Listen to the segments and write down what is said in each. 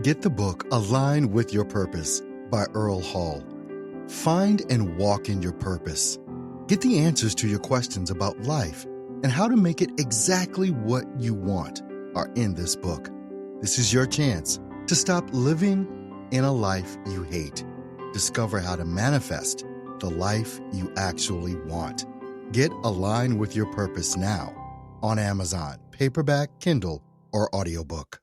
Get the book Align with Your Purpose by Earl Hall. Find and walk in your purpose. Get the answers to your questions about life and how to make it exactly what you want are in this book. This is your chance to stop living in a life you hate. Discover how to manifest the life you actually want. Get Align with Your Purpose now on Amazon, paperback, Kindle, or audiobook.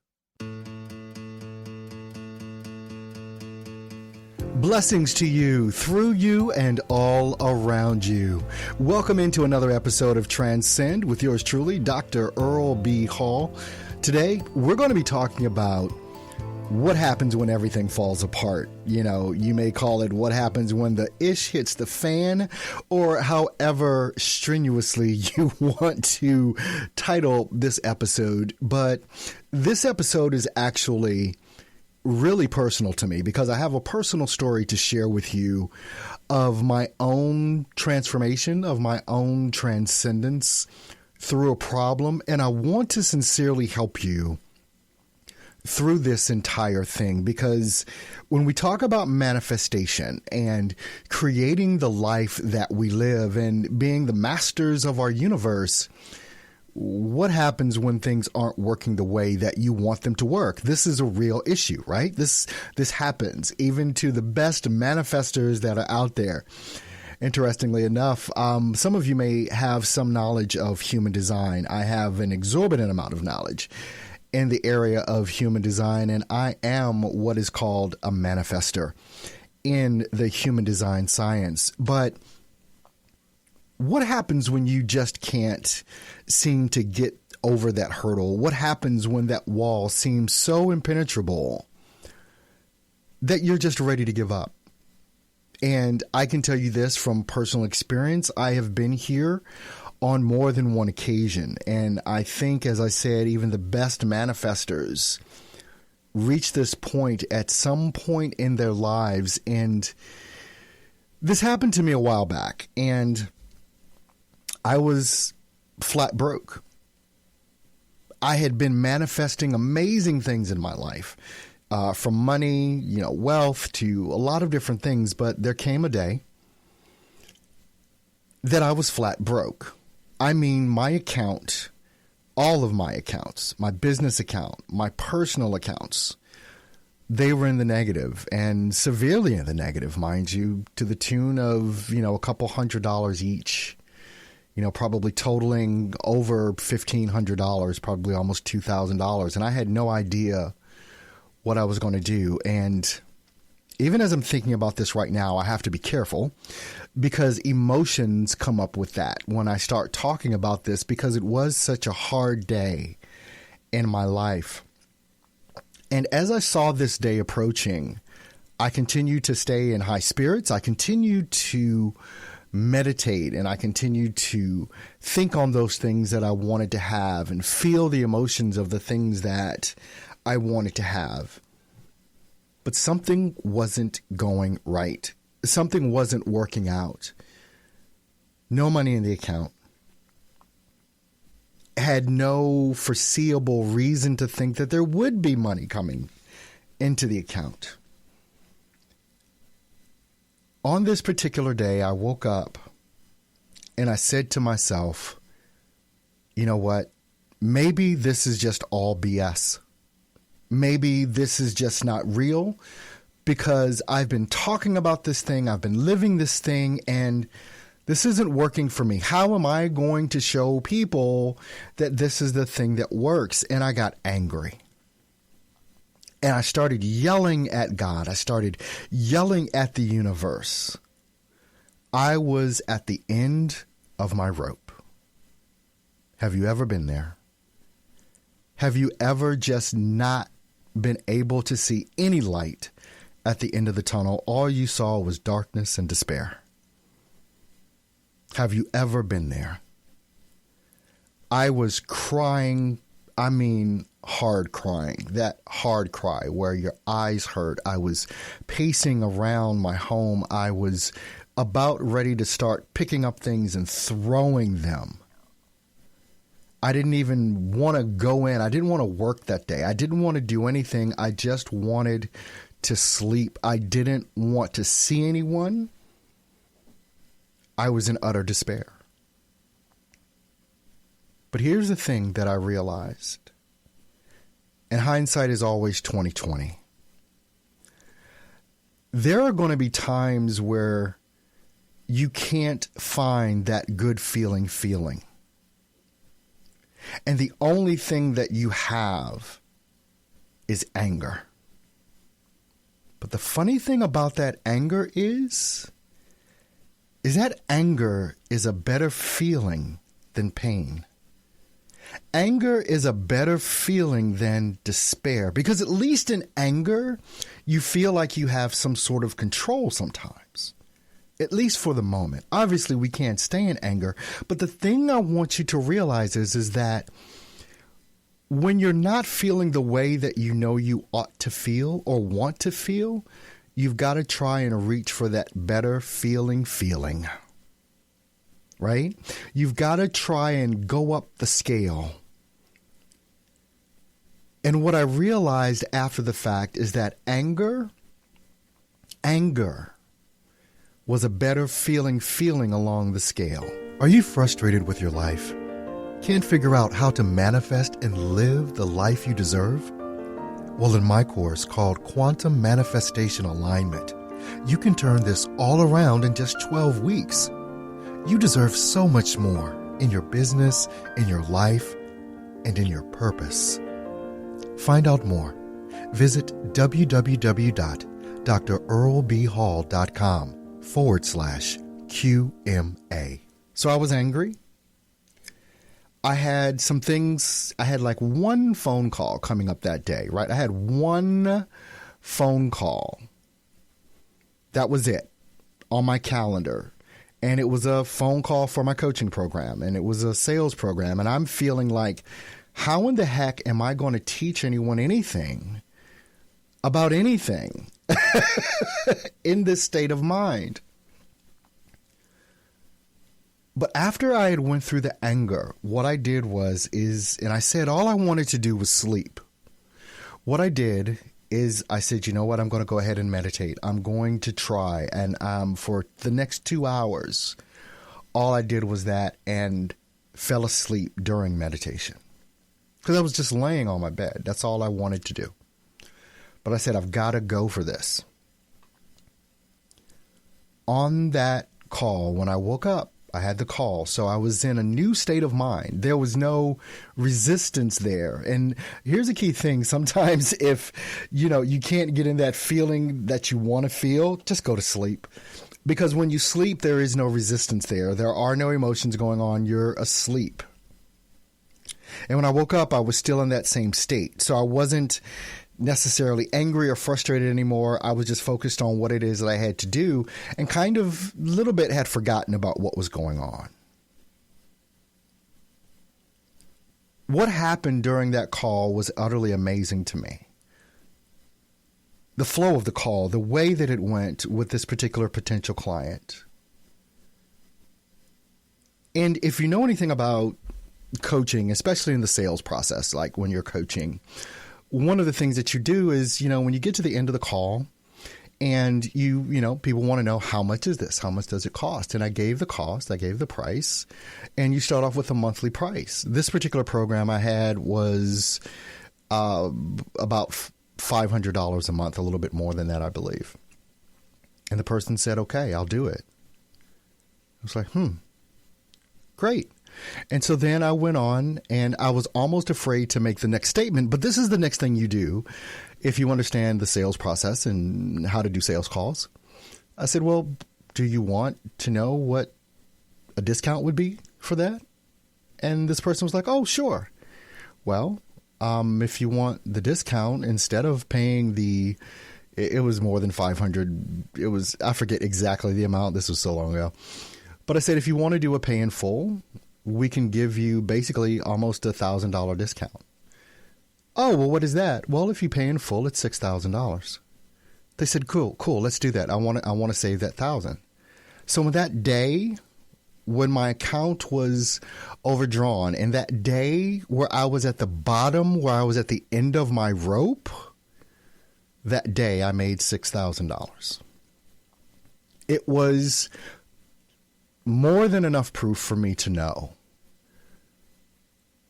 Blessings to you, through you, and all around you. Welcome into another episode of Transcend with yours truly, Dr. Earl B. Hall. Today, we're going to be talking about what happens when everything falls apart. You know, you may call it what happens when the ish hits the fan, or however strenuously you want to title this episode. But this episode is actually really personal to me because I have a personal story to share with you of my own transformation, of my own transcendence through a problem. And I want to sincerely help you through this entire thing, because when we talk about manifestation and creating the life that we live and being the masters of our universe, what happens when things aren't working the way that you want them to work? This is a real issue, right? This happens even to the best manifestors that are out there. Interestingly enough, some of you may have some knowledge of human design. I have an exorbitant amount of knowledge in the area of human design, and I am what is called a manifester in the human design science. But what happens when you just can't seem to get over that hurdle? What happens when that wall seems so impenetrable that you're just ready to give up? And I can tell you this from personal experience. I have been here on more than one occasion. And I think, as I said, even the best manifestors reach this point at some point in their lives. And this happened to me a while back. And I was flat broke. I had been manifesting amazing things in my life, from money, wealth, to a lot of different things. But there came a day that I was flat broke. I mean, my account, all of my accounts, my business account, my personal accounts, they were in the negative, and severely in the negative, mind you, to the tune of, a couple $100 each. Probably totaling over $1,500, probably almost $2,000. And I had no idea what I was going to do. And even as I'm thinking about this right now, I have to be careful because emotions come up with that when I start talking about this, because it was such a hard day in my life. And as I saw this day approaching, I continued to stay in high spirits. I continued to meditate, and I continued to think on those things that I wanted to have and feel the emotions of the things that I wanted to have. But something wasn't going right. Something wasn't working out. No money in the account. Had no foreseeable reason to think that there would be money coming into the account. On this particular day, I woke up and I said to myself, you know what? Maybe this is just all BS. Maybe this is just not real, because I've been talking about this thing, I've been living this thing, and this isn't working for me. How am I going to show people that this is the thing that works? And I got angry. And I started yelling at God. I started yelling at the universe. I was at the end of my rope. Have you ever been there? Have you ever just not been able to see any light at the end of the tunnel? All you saw was darkness and despair. Have you ever been there? I was crying. I mean, hard crying, that hard cry where your eyes hurt. I was pacing around my home. I was about ready to start picking up things and throwing them. I didn't even want to go in. I didn't want to work that day. I didn't want to do anything. I just wanted to sleep. I didn't want to see anyone. I was in utter despair. But here's the thing that I realized. And hindsight is always 20/20. There are going to be times where you can't find that good feeling. And the only thing that you have is anger. But the funny thing about that anger is that anger is a better feeling than pain. Anger is a better feeling than despair, because at least in anger, you feel like you have some sort of control sometimes, at least for the moment. Obviously, we can't stay in anger, but the thing I want you to realize is that when you're not feeling the way that you know you ought to feel or want to feel, you've got to try and reach for that better feeling, right? You've got to try and go up the scale. And what I realized after the fact is that anger was a better feeling along the scale. Are you frustrated with your life? Can't figure out how to manifest and live the life you deserve? Well, in my course called Quantum Manifestation Alignment, you can turn this all around in just 12 weeks. You deserve so much more in your business, in your life, and in your purpose. Find out more. Visit www.drearlbhall.com/QMA. So I was angry. I had some things. I had like one phone call coming up that day, right? I had one phone call. That was it on my calendar. And it was a phone call for my coaching program, and it was a sales program. And I'm feeling like, how in the heck am I going to teach anyone anything about anything in this state of mind? But after I had went through the anger, what I did and I said all I wanted to do was sleep. What I did is I said, you know what, I'm going to go ahead and meditate. I'm going to try. And for the next 2 hours, all I did was that and fell asleep during meditation. Because I was just laying on my bed. That's all I wanted to do. But I said, I've got to go for this. On that call, when I woke up, I had the call. So I was in a new state of mind. There was no resistance there. And here's a key thing. Sometimes if, you can't get in that feeling that you want to feel, just go to sleep. Because when you sleep, there is no resistance there. There are no emotions going on. You're asleep. And when I woke up, I was still in that same state. So I wasn't necessarily angry or frustrated anymore. I was just focused on what it is that I had to do and kind of a little bit had forgotten about what was going on. What happened during that call was utterly amazing to me. The flow of the call, the way that it went with this particular potential client. And if you know anything about coaching, especially in the sales process, like when you're coaching, one of the things that you do is, when you get to the end of the call and people want to know, how much is this? How much does it cost? And I gave the cost, I gave the price, and you start off with a monthly price. This particular program I had was about $500 a month, a little bit more than that, I believe. And the person said, okay, I'll do it. I was like, great. And so then I went on and I was almost afraid to make the next statement. But this is the next thing you do if you understand the sales process and how to do sales calls. I said, well, do you want to know what a discount would be for that? And this person was like, oh, sure. Well, if you want the discount, instead of paying it was more than $500. I forget exactly the amount. This was so long ago. But I said, if you want to do a pay in full, we can give you basically almost $1,000 discount. Oh, well, what is that? Well, if you pay in full, it's $6,000. They said, cool, let's do that. I want to save that $1,000. So on that day, when my account was overdrawn, and that day where I was at the bottom, where I was at the end of my rope, that day I made $6,000. It was more than enough proof for me to know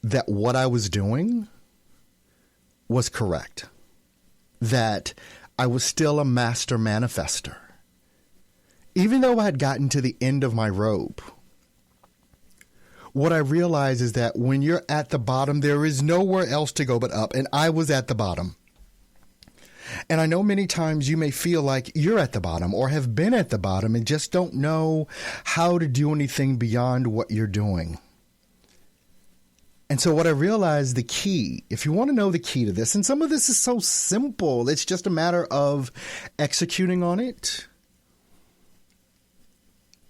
that what I was doing was correct, that I was still a master manifester. Even though I had gotten to the end of my rope, what I realized is that when you're at the bottom, there is nowhere else to go but up. And I was at the bottom. And I know many times you may feel like you're at the bottom or have been at the bottom and just don't know how to do anything beyond what you're doing. And so what I realized, the key, if you want to know the key to this, and some of this is so simple, it's just a matter of executing on it.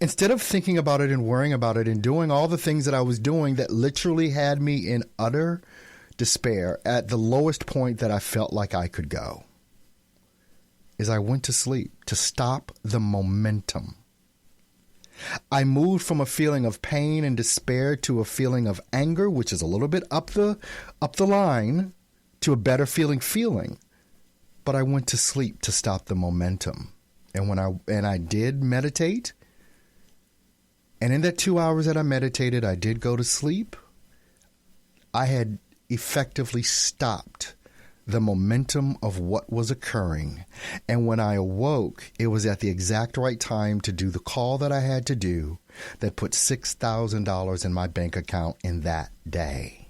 Instead of thinking about it and worrying about it and doing all the things that I was doing that literally had me in utter despair at the lowest point that I felt like I could go, is I went to sleep to stop the momentum. I moved from a feeling of pain and despair to a feeling of anger, which is a little bit up the line, to a better feeling. But I went to sleep to stop the momentum. And I did meditate. And in that 2 hours that I meditated, I did go to sleep. I had effectively stopped the momentum of what was occurring. And when I awoke, it was at the exact right time to do the call that I had to do that put $6,000 in my bank account in that day.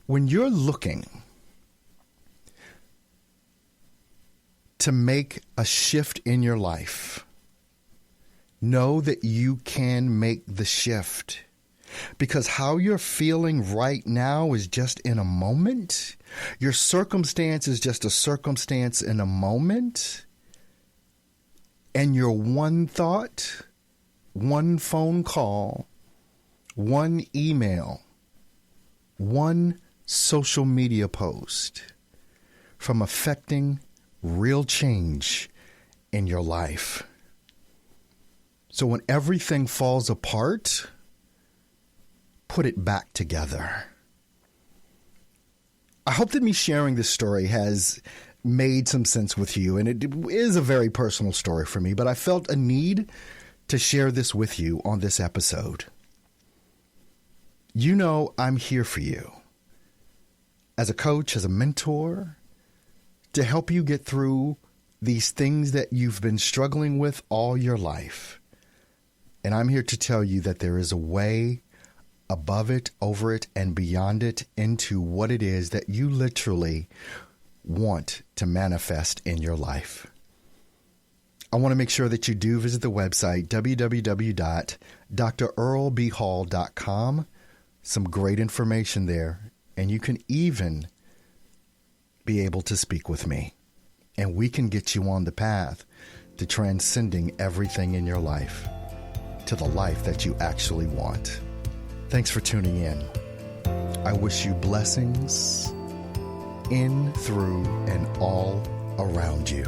When you're looking to make a shift in your life, know that you can make the shift. Because how you're feeling right now is just in a moment. Your circumstance is just a circumstance in a moment. And your one thought, one phone call, one email, one social media post from affecting real change in your life. So when everything falls apart, put it back together. I hope that me sharing this story has made some sense with you, and it is a very personal story for me, but I felt a need to share this with you on this episode. You know I'm here for you as a coach, as a mentor, to help you get through these things that you've been struggling with all your life. And I'm here to tell you that there is a way above it, over it, and beyond it into what it is that you literally want to manifest in your life. I want to make sure that you do visit the website, www.drearlbhall.com. Some great information there. And you can even be able to speak with me. And we can get you on the path to transcending everything in your life to the life that you actually want. Thanks for tuning in. I wish you blessings in, through, and all around you.